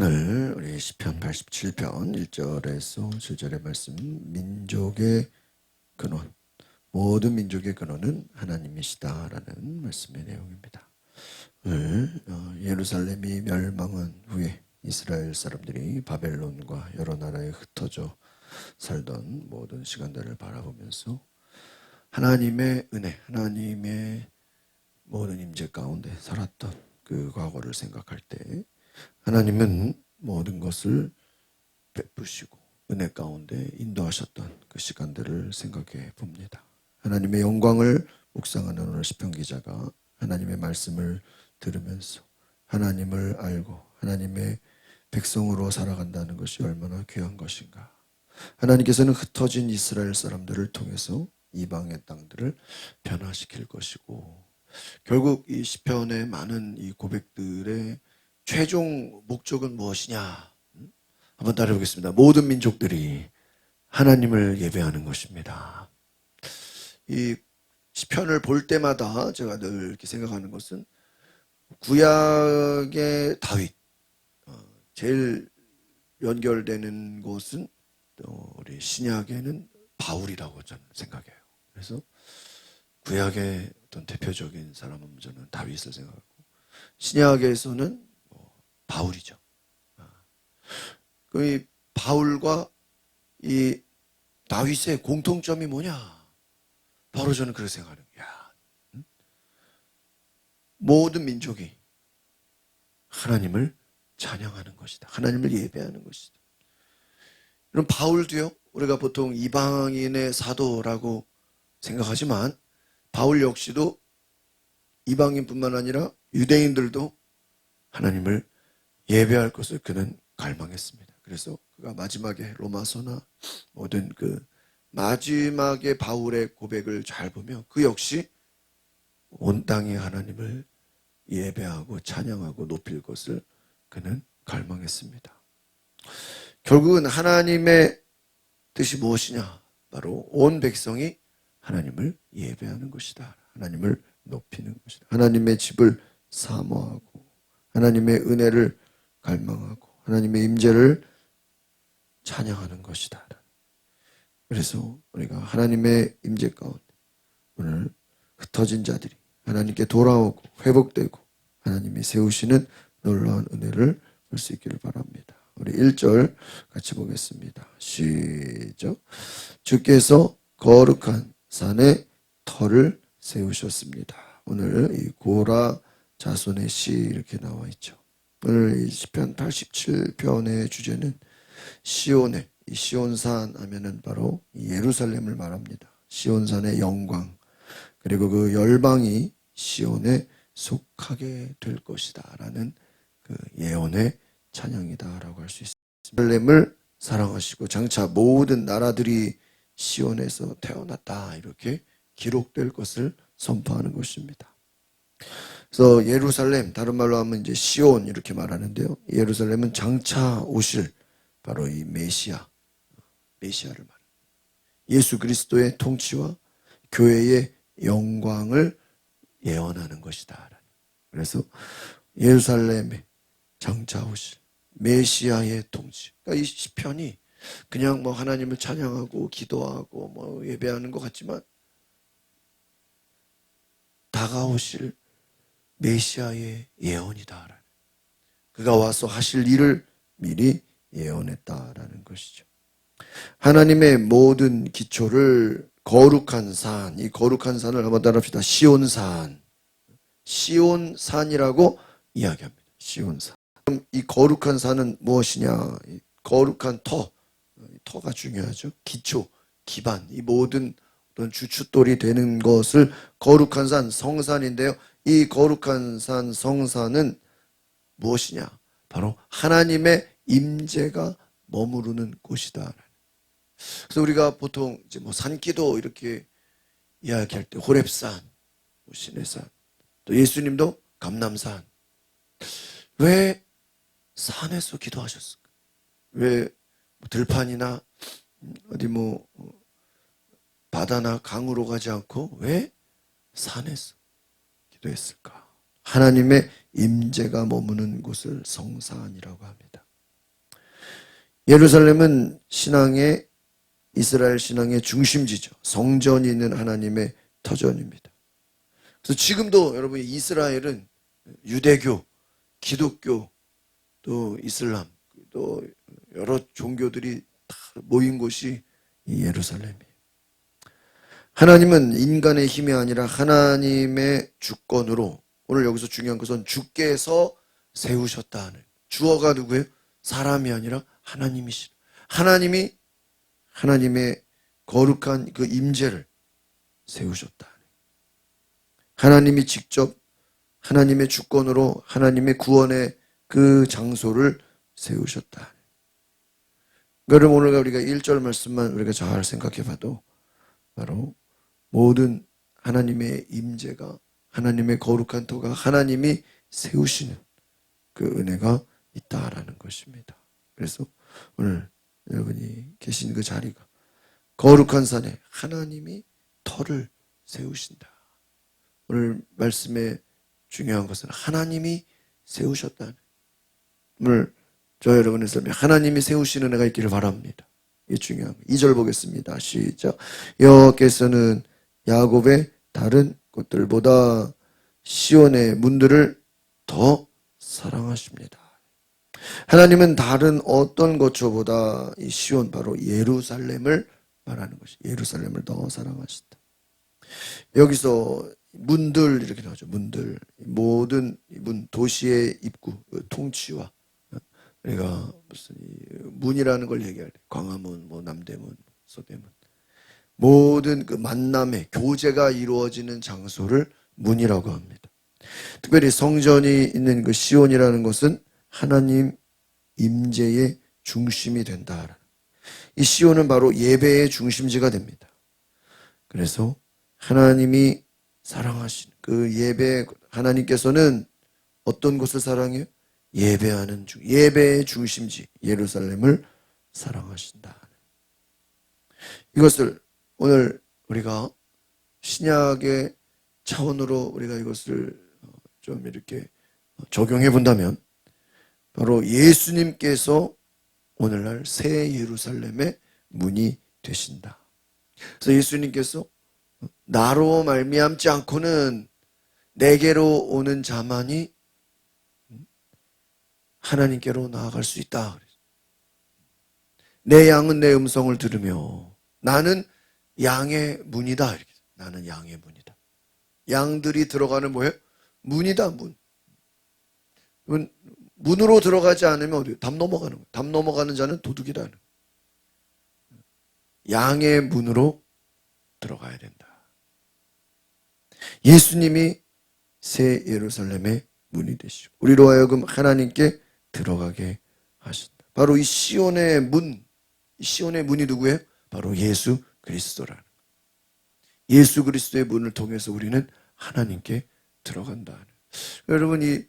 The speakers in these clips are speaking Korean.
오늘 우리 시편 87편 1절에서 7절의 말씀, 민족의 근원, 모든 민족의 근원은 하나님이시다라는 말씀의 내용입니다. 오늘 예루살렘이 멸망한 후에 이스라엘 사람들이 바벨론과 여러 나라에 흩어져 살던 모든 시간들을 바라보면서 하나님의 은혜, 하나님의 모든 임재 가운데 살았던 그 과거를 생각할 때 하나님은 모든 것을 베푸시고 은혜 가운데 인도하셨던 그 시간들을 생각해 봅니다. 하나님의 영광을 묵상하는 오늘 시편 기자가 하나님의 말씀을 들으면서 하나님을 알고 하나님의 백성으로 살아간다는 것이 얼마나 귀한 것인가. 하나님께서는 흩어진 이스라엘 사람들을 통해서 이방의 땅들을 변화시킬 것이고, 결국 이 시편의 많은 이 고백들의 최종 목적은 무엇이냐? 한번 따라해 보겠습니다. 모든 민족들이 하나님을 예배하는 것입니다. 이 시편을 볼 때마다 제가 늘 이렇게 생각하는 것은 구약의 다윗, 제일 연결되는 곳은 우리 신약에는 바울이라고 저는 생각해요. 그래서 구약의 어떤 대표적인 사람은 저는 다윗을 생각하고, 신약에서는 바울이죠. 그 바울과 이 다윗의 공통점이 뭐냐? 바로 저는 그렇게 생각하는 거야. 모든 민족이 하나님을 찬양하는 것이다. 하나님을 예배하는 것이다. 그럼 바울도요, 우리가 보통 이방인의 사도라고 생각하지만 바울 역시도 이방인뿐만 아니라 유대인들도 하나님을 예배할 것을 그는 갈망했습니다. 그래서 그가 마지막에 로마서나 모든 그 마지막에 바울의 고백을 잘 보면 그 역시 온 땅의 하나님을 예배하고 찬양하고 높일 것을 그는 갈망했습니다. 결국은 하나님의 뜻이 무엇이냐? 바로 온 백성이 하나님을 예배하는 것이다. 하나님을 높이는 것이다. 하나님의 집을 사모하고 하나님의 은혜를 갈망하고 하나님의 임재를 찬양하는 것이다. 그래서 우리가 하나님의 임재 가운데 오늘 흩어진 자들이 하나님께 돌아오고 회복되고 하나님이 세우시는 놀라운 은혜를 볼 수 있기를 바랍니다. 우리 1절 같이 보겠습니다. 시작. 주께서 거룩한 산에 터를 세우셨습니다. 오늘 이 고라 자손의 시 이렇게 나와 있죠. 오늘 이 시편 87편의 주제는 시온의, 이 시온산 하면은 바로 예루살렘을 말합니다. 시온산의 영광, 그리고 그 열방이 시온에 속하게 될 것이다 라는 그 예언의 찬양이다라고 할 수 있습니다. 예루살렘을 사랑하시고 장차 모든 나라들이 시온에서 태어났다 이렇게 기록될 것을 선포하는 것입니다. 그래서 예루살렘, 다른 말로 하면 이제 시온 이렇게 말하는데요. 예루살렘은 장차 오실 바로 이 메시아를 말합니다. 예수 그리스도의 통치와 교회의 영광을 예언하는 것이다. 그래서 예루살렘에 장차 오실 메시아의 통치. 그러니까 이 시편이 그냥 뭐 하나님을 찬양하고 기도하고 뭐 예배하는 것 같지만 다가오실 메시아의 예언이다. 그가 와서 하실 일을 미리 예언했다라는 것이죠. 하나님의 모든 기초를 거룩한 산, 이 거룩한 산을 한번 따라합시다. 시온산. 시온산이라고 이야기합니다. 시온산. 그럼 이 거룩한 산은 무엇이냐? 이 거룩한 터가 중요하죠. 기초, 기반, 이 모든 어떤 주춧돌이 되는 것을 거룩한 산, 성산인데요. 이 거룩한 산, 성산은 무엇이냐? 바로 하나님의 임재가 머무르는 곳이다. 그래서 우리가 보통 이제 뭐 산기도 이렇게 이야기할 때 호렙산, 시내산, 또 예수님도 감람산. 왜 산에서 기도하셨을까? 왜 들판이나 어디 뭐 바다나 강으로 가지 않고 왜 산에서 기도했을까? 하나님의 임재가 머무는 곳을 성산이라고 합니다. 예루살렘은 이스라엘 신앙의 중심지죠. 성전이 있는 하나님의 터전입니다. 그래서 지금도 여러분 이스라엘은 유대교, 기독교, 또 이슬람, 또 여러 종교들이 다 모인 곳이 이 예루살렘이에요. 하나님은 인간의 힘이 아니라 하나님의 주권으로, 오늘 여기서 중요한 것은 주께서 세우셨다 하는, 주어가 누구예요? 사람이 아니라 하나님이시라. 하나님이 하나님의 거룩한 그 임재를 세우셨다. 하나님이 직접 하나님의 주권으로 하나님의 구원의 그 장소를 세우셨다. 여러분, 오늘 우리가 1절 말씀만 우리가 잘 생각해 봐도 바로 모든 하나님의 임재가, 하나님의 거룩한 터가 하나님이 세우시는 그 은혜가 있다라는 것입니다. 그래서 오늘 여러분이 계신 그 자리가 거룩한 산에 하나님이 터를 세우신다. 오늘 말씀의 중요한 것은 하나님이 세우셨다는, 오늘 저 여러분의 삶에 하나님이 세우시는 은혜가 있기를 바랍니다. 이게 중요한 거예요. 2절 보겠습니다. 시작. 여호와께서는 야곱의 다른 곳들보다 시온의 문들을 더 사랑하십니다. 하나님은 다른 어떤 것보다 이 시온, 바로 예루살렘을 말하는 것이, 예루살렘을 더 사랑하신다. 여기서 문들 이렇게 나오죠. 문들, 모든 문, 도시의 입구, 통치와, 우리가 무슨 문이라는 걸 얘기할 때 광화문, 뭐 남대문, 서대문, 모든 그 만남의 교제가 이루어지는 장소를 문이라고 합니다. 특별히 성전이 있는 그 시온이라는 것은 하나님 임재의 중심이 된다. 이 시온은 바로 예배의 중심지가 됩니다. 그래서 하나님이 사랑하신 그 예배, 하나님께서는 어떤 곳을 사랑해요? 예배하는 예배의 중심지 예루살렘을 사랑하신다. 이것을 오늘 우리가 신약의 차원으로 우리가 이것을 좀 이렇게 적용해 본다면, 바로 예수님께서 오늘날 새 예루살렘의 문이 되신다. 그래서 예수님께서 나로 말미암지 않고는 내게로 오는 자만이 하나님께로 나아갈 수 있다. 내 양은 내 음성을 들으며 나는 양의 문이다. 나는 양의 문이다. 양들이 들어가는 뭐예요? 문이다, 문. 문으로 들어가지 않으면 어디요? 담 넘어가는 거예요. 담 넘어가는 자는 도둑이라는 거예요. 양의 문으로 들어가야 된다. 예수님이 새 예루살렘의 문이 되시고 우리로 하여금 하나님께 들어가게 하신다. 바로 이 시온의 문, 이 시온의 문이 누구예요? 바로 예수 그리스도라는 거예요. 예수 그리스도의 문을 통해서 우리는 하나님께 들어간다. 여러분, 이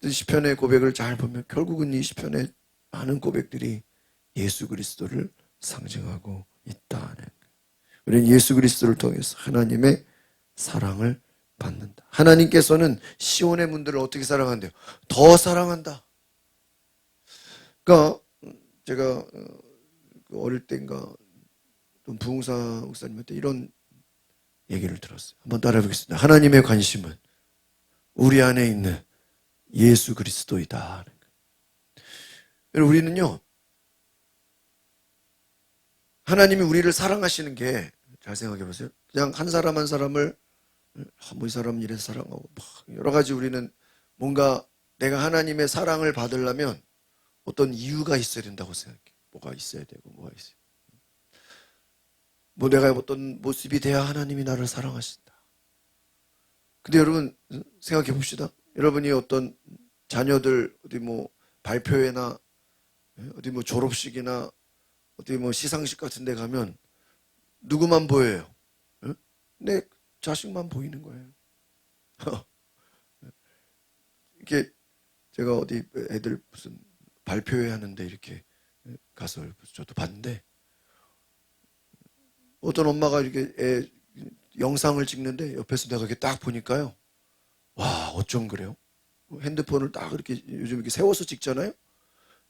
시편의 고백을 잘 보면 결국은 이 시편의 많은 고백들이 예수 그리스도를 상징하고 있다는 거예요. 우리는 예수 그리스도를 통해서 하나님의 사랑을 받는다. 하나님께서는 시온의 문들을 어떻게 사랑한대요? 더 사랑한다. 그러니까 제가 어릴 때인가 부흥사 목사님한테 이런 얘기를 들었어요. 한번 따라해 보겠습니다. 하나님의 관심은 우리 안에 있는 예수 그리스도이다. 우리는요, 하나님이 우리를 사랑하시는 게, 잘 생각해 보세요. 그냥 한 사람 한 사람을 이 사람은 이래서 사랑하고 여러 가지, 우리는 뭔가 내가 하나님의 사랑을 받으려면 어떤 이유가 있어야 된다고 생각해. 뭐가 있어야 되고 뭐가 있어요. 뭐 내가 어떤 모습이 돼야 하나님이 나를 사랑하신다. 근데 여러분 생각해 봅시다. 여러분이 어떤 자녀들 어디 뭐 발표회나 어디 뭐 졸업식이나 어디 뭐 시상식 같은 데 가면 누구만 보여요? 내 자식만 보이는 거예요. 이렇게 제가 어디 애들 무슨 발표회 하는데 이렇게 가서 저도 봤는데, 어떤 엄마가 이렇게 애 영상을 찍는데 옆에서 내가 이렇게 딱 보니까요, 와, 어쩜 그래요? 핸드폰을 딱 이렇게 요즘 이렇게 세워서 찍잖아요.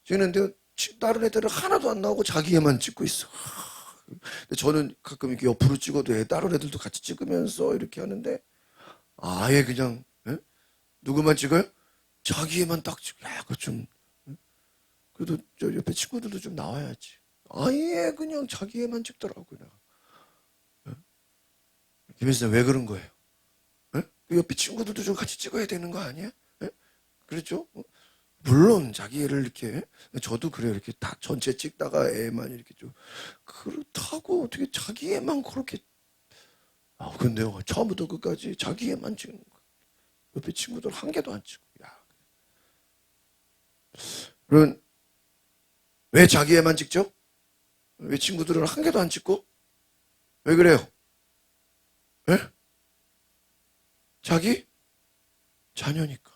찍는데 다른 애들은 하나도 안 나오고 자기 애만 찍고 있어. 근데 저는 가끔 이렇게 옆으로 찍어도 다른 애들도 같이 찍으면서 이렇게 하는데 아예 그냥 누구만 찍어요? 자기 애만 딱 찍어. 야, 그거 좀 그래도 저 옆에 친구들도 좀 나와야지. 아예 그냥 자기 애만 찍더라고요. 김혜수님 왜 그런 거예요? 그 옆에 친구들도 좀 같이 찍어야 되는 거 아니야? 그렇죠? 물론 자기 애를 이렇게 저도 그래요. 이렇게 다 전체 찍다가 애만 이렇게 좀 그렇다고 어떻게 자기 애만 그렇게 근데요 처음부터 끝까지 자기 애만 찍는 거 옆에 친구들 한 개도 안 찍고 그럼 왜 자기 애만 찍죠? 왜 친구들은 한 개도 안 찍고? 왜 그래요? 에? 자기 자녀니까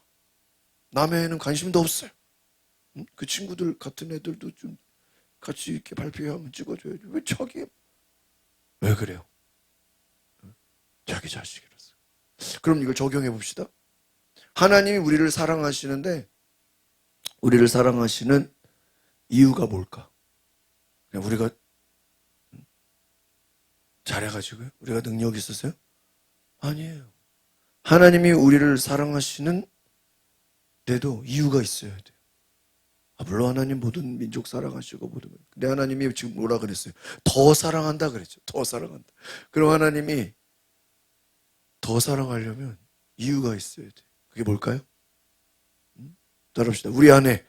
남의 애는 관심도 없어요. 그 친구들 같은 애들도 좀 같이 이렇게 발표하면 찍어줘야지. 왜 자기 왜 그래요? 자기 자식이라서. 그럼 이걸 적용해 봅시다. 하나님이 우리를 사랑하시는데 우리를 사랑하시는 이유가 뭘까? 그냥 우리가 잘해가지고요? 우리가 능력이 있어서요? 아니에요. 하나님이 우리를 사랑하시는 데도 이유가 있어야 돼요. 물론 하나님 모든 민족 사랑하시고 모든 근데 하나님이 지금 뭐라 그랬어요? 더 사랑한다 그랬죠. 더 사랑한다. 그럼 하나님이 더 사랑하려면 이유가 있어야 돼요. 그게 뭘까요? 따라합시다. 우리 안에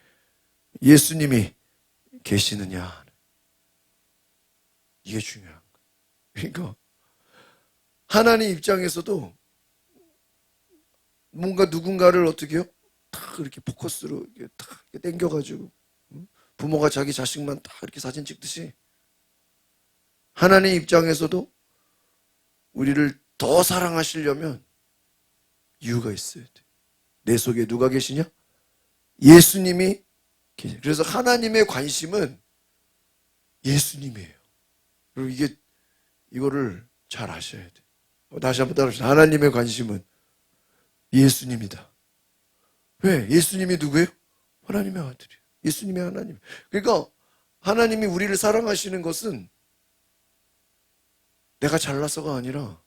예수님이 계시느냐. 이게 중요한 거예요. 그러니까 하나님 입장에서도 뭔가 누군가를 어떻게 해요? 딱 이렇게 포커스로 이렇게 딱 당겨가지고 부모가 자기 자식만 딱 이렇게 사진 찍듯이 하나님 입장에서도 우리를 더 사랑하시려면 이유가 있어야 돼. 내 속에 누가 계시냐? 예수님이 계세요. 그래서 하나님의 관심은 예수님이에요. 그리고 이거를 잘 아셔야 돼. 다시 한번 따라합시다. 하나님의 관심은 예수님이다. 왜? 예수님이 누구예요? 하나님의 아들이에요. 예수님의 하나님. 그러니까 하나님이 우리를 사랑하시는 것은 내가 잘나서가 아니라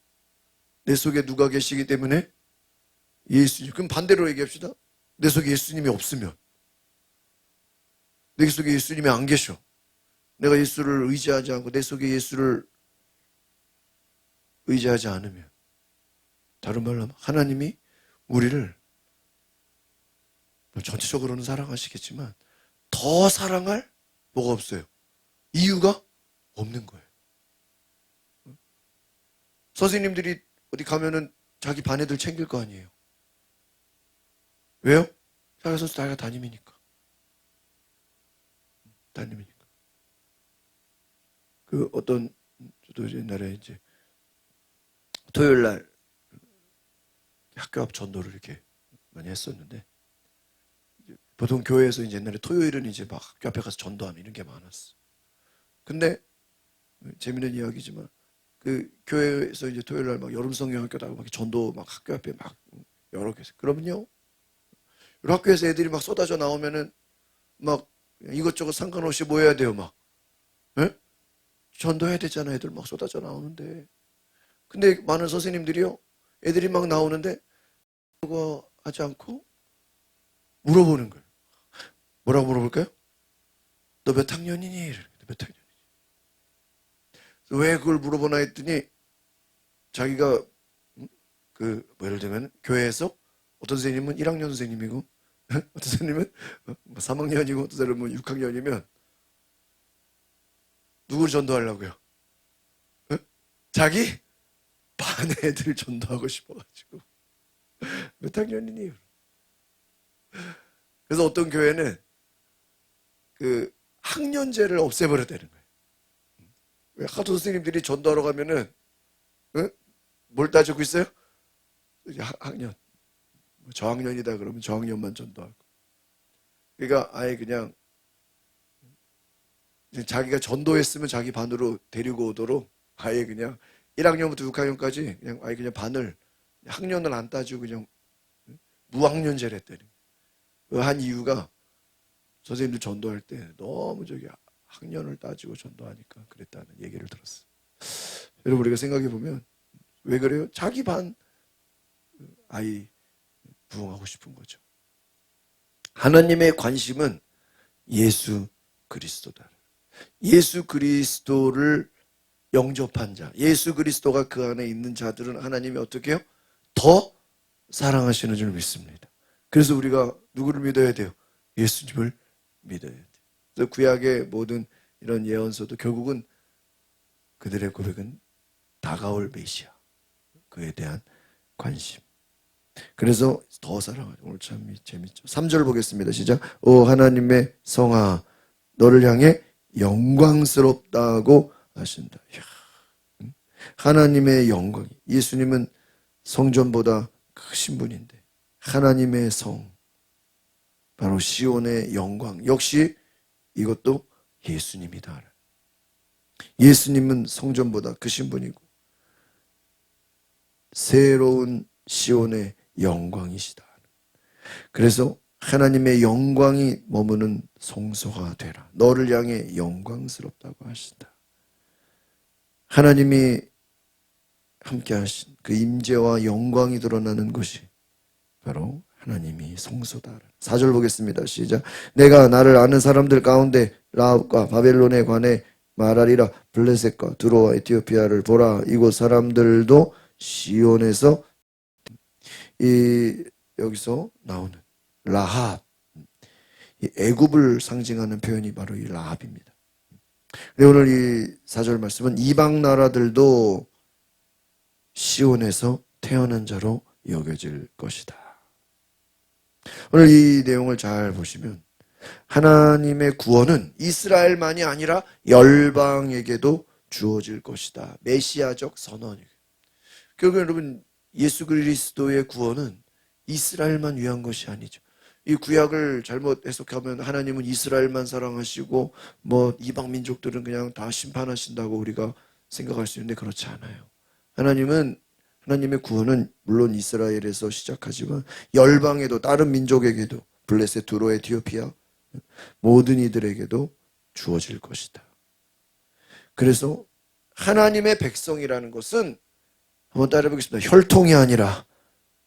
내 속에 누가 계시기 때문에 예수님. 그럼 반대로 얘기합시다. 내 속에 예수님이 없으면 내 속에 예수님이 안 계셔. 내가 예수를 의지하지 않고 내 속에 예수를 의지하지 않으면 다른 말로 하면 하나님이 우리를 전체적으로는 사랑하시겠지만 더 사랑할 뭐가 없어요. 이유가 없는 거예요. 선생님들이 어디 가면은 자기 반 애들 챙길 거 아니에요. 왜요? 자기 선수 자기가 담임이니까. 담임이니까. 저도 옛날에 이제 토요일 날 학교 앞 전도를 이렇게 많이 했었는데 보통 교회에서 이제 옛날에 토요일은 이제 막 학교 앞에 가서 전도하면 이런 게 많았어. 근데 재밌는 이야기지만 그 교회에서 이제 토요일 날 막 여름 성경학교다가 막 전도 막 학교 앞에 막 여러 개. 그러면요, 학교에서 애들이 막 쏟아져 나오면은 막 이것저것 상관없이 뭐 해야 돼요, 막. 예? 전도해야 되잖아, 애들 막 쏟아져 나오는데. 근데 많은 선생님들이요, 애들이 막 나오는데 그거 하지 않고 물어보는 거예요. 뭐라고 물어볼까요? 너 몇 학년이니? 몇 학년이니? 왜 그걸 물어보나 했더니 자기가 예를 들면 교회에서 어떤 선생님은 1학년 선생님이고 어떤 선생님은 3학년이고 어떤 사람은 6학년이면 누구를 전도하려고요? 자기 반 애들 전도하고 싶어가지고 몇 학년이니? 그래서 어떤 교회는 그 학년제를 없애버렸다는 거예요. 왜 하도 선생님들이 전도하러 가면은 뭘 따지고 있어요? 학년. 저학년이다 그러면 저학년만 전도하고. 그러니까 아예 그냥 자기가 전도했으면 자기 반으로 데리고 오도록 아예 그냥 1학년부터 6학년까지 그냥 아예 그냥 반을 학년을 안 따지고 그냥 무학년제를 했다는 거예요. 한 이유가 선생님들 전도할 때 너무 저기 학년을 따지고 전도하니까 그랬다는 얘기를 들었어요. 여러분 우리가 생각해 보면 왜 그래요? 자기 반 아이 부흥하고 싶은 거죠. 하나님의 관심은 예수 그리스도다. 예수 그리스도를 영접한 자, 예수 그리스도가 그 안에 있는 자들은 하나님이 어떻게 해요? 더 사랑하시는 줄 믿습니다. 그래서 우리가 누구를 믿어야 돼요? 예수님을 믿어야 돼요. 그래서 구약의 모든 이런 예언서도 결국은 그들의 고백은 다가올 메시아, 그에 대한 관심. 그래서 더 사랑하죠. 오늘 참 재밌죠. 3절 보겠습니다. 시작. 오 하나님의 성아, 너를 향해 영광스럽다고 하신다. 이야, 하나님의 영광. 예수님은 성전보다 크신 분인데 하나님의 성, 바로 시온의 영광. 역시 이것도 예수님이다. 예수님은 성전보다 크신 분이고 새로운 시온의 영광이시다. 그래서 하나님의 영광이 머무는 성소가 되라. 너를 향해 영광스럽다고 하신다. 하나님이 함께 하신 그 임재와 영광이 드러나는 것이 바로 하나님이 성소다. 4절 보겠습니다. 시작. 내가 나를 아는 사람들 가운데 라합과 바벨론에 관해 말하리라. 블레셋과 두로와 에티오피아를 보라. 이곳 사람들도 시온에서 여기서 나오는 라합, 애굽을 상징하는 표현이 바로 이 라합입니다. 오늘 이 4절 말씀은 이방 나라들도 시온에서 태어난 자로 여겨질 것이다. 오늘 이 내용을 잘 보시면 하나님의 구원은 이스라엘만이 아니라 열방에게도 주어질 것이다. 메시아적 선언이에요. 결국 여러분 예수 그리스도의 구원은 이스라엘만 위한 것이 아니죠. 이 구약을 잘못 해석하면 하나님은 이스라엘만 사랑하시고 뭐 이방 민족들은 그냥 다 심판하신다고 우리가 생각할 수 있는데 그렇지 않아요. 하나님의 구원은 물론 이스라엘에서 시작하지만 열방에도 다른 민족에게도 블레셋, 두로, 에티오피아 모든 이들에게도 주어질 것이다. 그래서 하나님의 백성이라는 것은 한번 따라해 보겠습니다. 혈통이 아니라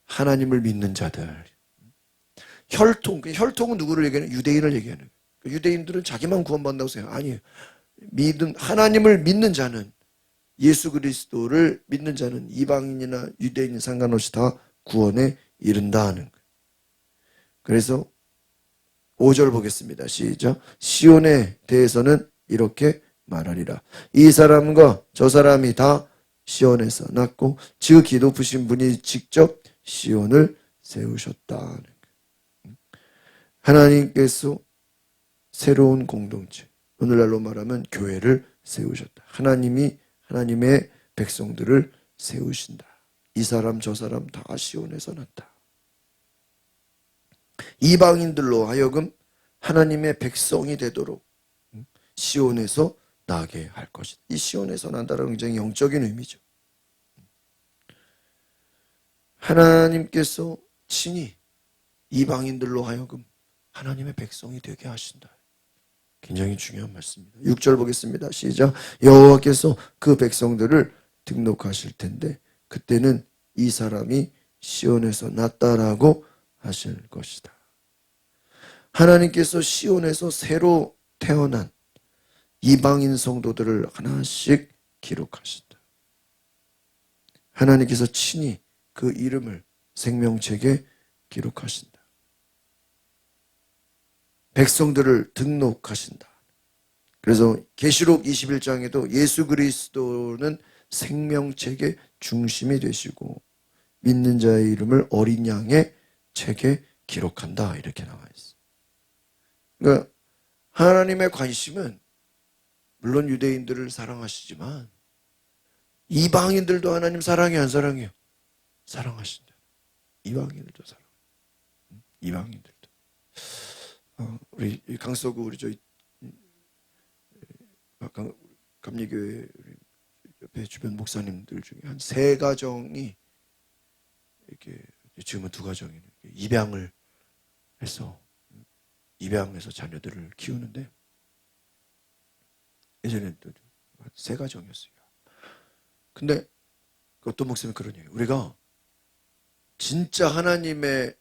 하나님을 믿는 자들. 혈통은 누구를 얘기하는? 유대인을 얘기하는 거예요. 유대인들은 자기만 구원받는다고 생각해요. 아니에요. 하나님을 믿는 자는, 예수 그리스도를 믿는 자는 이방인이나 유대인 상관없이 다 구원에 이른다 하는 거예요. 그래서 5절 보겠습니다. 시작. 시온에 대해서는 이렇게 말하리라. 이 사람과 저 사람이 다 시온에서 났고 지극히 높으신 분이 직접 시온을 세우셨다. 하나님께서 새로운 공동체, 오늘날로 말하면 교회를 세우셨다. 하나님의 백성들을 세우신다. 이 사람 저 사람 다 시온에서 났다. 이방인들로 하여금 하나님의 백성이 되도록 시온에서 나게 할 것이다. 이 시온에서 난다는 굉장히 영적인 의미죠. 하나님께서 친히 이방인들로 하여금 하나님의 백성이 되게 하신다. 굉장히 중요한 말씀입니다. 6절 보겠습니다. 시작. 여호와께서 그 백성들을 등록하실 텐데 그때는 이 사람이 시온에서 났다라고 하실 것이다. 하나님께서 시온에서 새로 태어난 이방인 성도들을 하나씩 기록하신다. 하나님께서 친히 그 이름을 생명책에 기록하신다. 백성들을 등록하신다. 그래서 계시록 21장에도 예수 그리스도는 생명책의 중심이 되시고 믿는 자의 이름을 어린 양의 책에 기록한다. 이렇게 나와 있어요. 그러니까 하나님의 관심은 물론 유대인들을 사랑하시지만 이방인들도 하나님 사랑해 안 사랑해요? 사랑하신다. 이방인들도 사랑해요. 이방인들도. 우리 강서구 우리 저희 감리교회 옆에 주변 목사님들 중에 한 3가정이 이렇게 지금은 2가정이네. 입양을 해서 입양해서 자녀들을 키우는데 예전에는 또 세 가정이었어요. 근데 어떤 목사님이 그런 얘기예요. 우리가 진짜 하나님의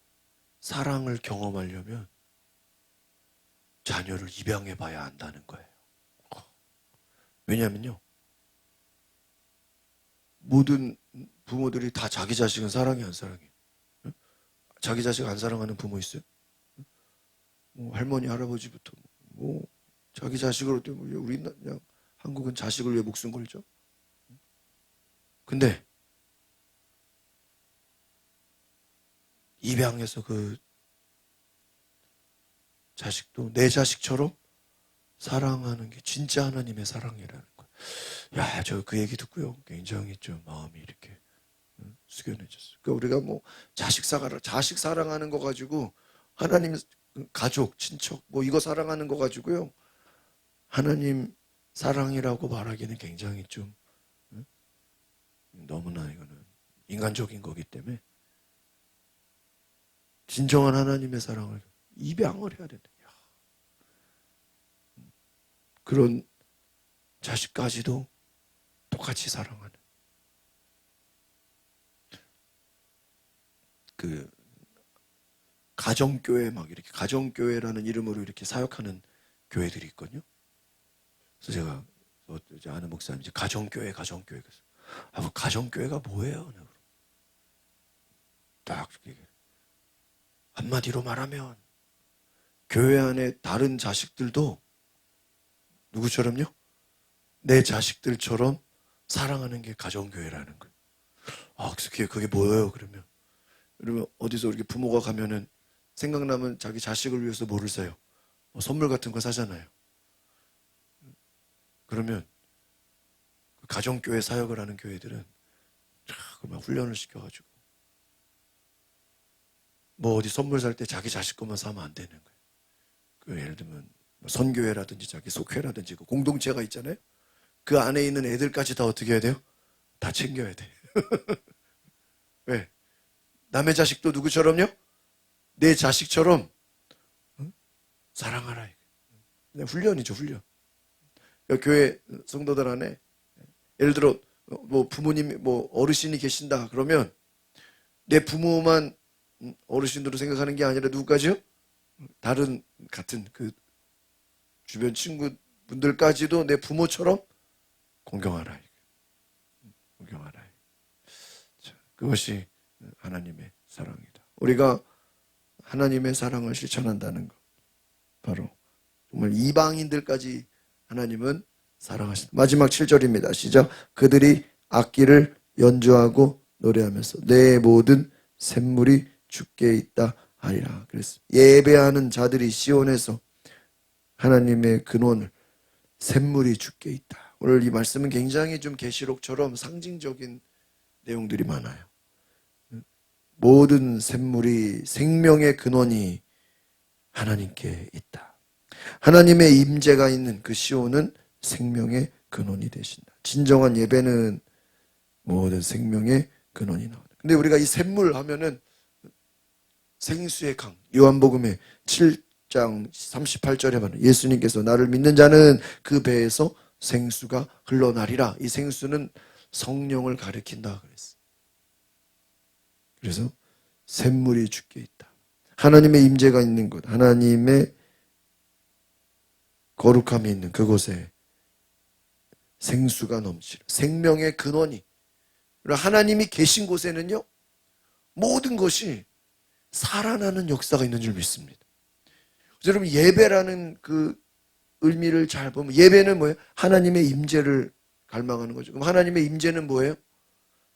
사랑을 경험하려면 자녀를 입양해 봐야 한다는 거예요. 왜냐하면요, 모든 부모들이 다 자기 자식은 사랑해 안 사랑해? 자기 자식 안 사랑하는 부모 있어요? 뭐 할머니 할아버지부터 뭐 자기 자식을 어떻게 우리 그냥 한국은 자식을 위해 목숨 걸죠. 근데 입양해서 그 자식도 내 자식처럼 사랑하는 게 진짜 하나님의 사랑이라는 거예요. 야, 저 그 얘기 듣고요, 굉장히 좀 마음이 이렇게 숙연해졌어요. 그러니까 우리가 뭐 자식 사랑하는 거 가지고 하나님 가족, 친척 뭐 이거 사랑하는 거 가지고요, 하나님 사랑이라고 말하기는 굉장히 좀 너무나 이거는 인간적인 거기 때문에 진정한 하나님의 사랑을 입양을 해야 된다. 그런 자식까지도 똑같이 사랑하는 그 가정교회 막 이렇게 가정교회라는 이름으로 이렇게 사역하는 교회들이 있거든요. 그래서 제가 이제 아는 목사님 이제 가정교회 그래서 뭐 가정교회가 뭐예요? 딱 이렇게 한마디로 말하면 교회 안에 다른 자식들도 누구처럼요? 내 자식들처럼 사랑하는 게 가정교회라는 거예요. 그래서 그게 뭐예요? 그러면 어디서 이렇게 부모가 가면은 생각나면 자기 자식을 위해서 뭐를 사요? 선물 같은 거 사잖아요. 그러면 그 가정교회 사역을 하는 교회들은 막 훈련을 시켜가지고 뭐 어디 선물 살 때 자기 자식 것만 사면 안 되는 거예요. 그 예를 들면 선교회라든지 자기 속회라든지 그 공동체가 있잖아요. 그 안에 있는 애들까지 다 어떻게 해야 돼요? 다 챙겨야 돼. 왜? 남의 자식도 누구처럼요? 내 자식처럼 사랑하라. 그냥 훈련이죠, 훈련. 그러니까 교회 성도들 안에 예를 들어 뭐 부모님 뭐 어르신이 계신다 그러면 내 부모만 어르신으로 생각하는 게 아니라 누구까지요? 다른 같은 그 주변 친구분들까지도 내 부모처럼 공경하라. 공경하라. 자, 그것이 하나님의 사랑이다. 우리가 하나님의 사랑을 실천한다는 것, 바로 정말 이방인들까지 하나님은 사랑하신다. 마지막 7절입니다. 시작. 그들이 악기를 연주하고 노래하면서 내 모든 샘물이 주께 있다 하리라. 그래서 예배하는 자들이 시온에서 하나님의 근원을 샘물이 주께 있다. 오늘 이 말씀은 굉장히 좀 계시록처럼 상징적인 내용들이 많아요. 모든 샘물이 생명의 근원이 하나님께 있다. 하나님의 임재가 있는 그 시온은 생명의 근원이 되신다. 진정한 예배는 모든 생명의 근원이 나온다. 근데 우리가 이 샘물 하면은 생수의 강, 요한복음의 7장 38절에 말하는 예수님께서 나를 믿는 자는 그 배에서 생수가 흘러나리라. 이 생수는 성령을 가리킨다 그랬어. 그래서 샘물이 주께 있다. 하나님의 임재가 있는 곳, 하나님의 거룩함이 있는 그곳에 생수가 넘치라. 생명의 근원이, 하나님이 계신 곳에는요, 모든 것이 살아나는 역사가 있는 줄 믿습니다. 여러분, 예배라는 그 의미를 잘 보면 예배는 뭐예요? 하나님의 임재를 갈망하는 거죠. 그럼 하나님의 임재는 뭐예요?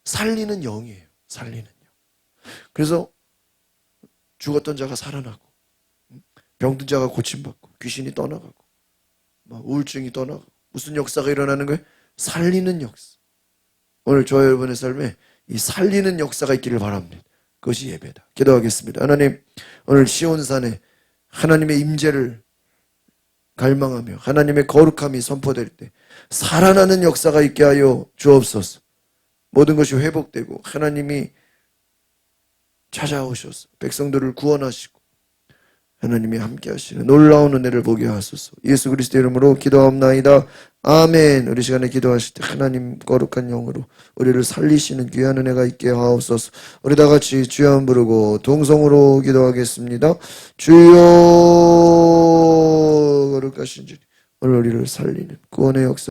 살리는 영이에요. 살리는 영. 그래서 죽었던 자가 살아나고, 병든 자가 고침받고, 귀신이 떠나가고, 우울증이 떠나가고, 무슨 역사가 일어나는 거예요? 살리는 역사. 오늘 저와 여러분의 삶에 이 살리는 역사가 있기를 바랍니다. 그것이 예배다. 기도하겠습니다. 하나님, 오늘 시온산에 하나님의 임재를 갈망하며 하나님의 거룩함이 선포될 때 살아나는 역사가 있게 하여 주옵소서. 모든 것이 회복되고 하나님이 찾아오셔서 백성들을 구원하시고 하나님이 함께 하시는 놀라운 은혜를 보게 하소서. 예수 그리스도의 이름으로 기도하옵나이다. 아멘. 우리 시간에 기도하실 때 하나님 거룩한 영으로 우리를 살리시는 귀한 은혜가 있게 하옵소서. 우리 다 같이 주여 한 부르고 동성으로 기도하겠습니다. 주여 거룩하신 주님, 오늘 우리를 살리는 구원의 역사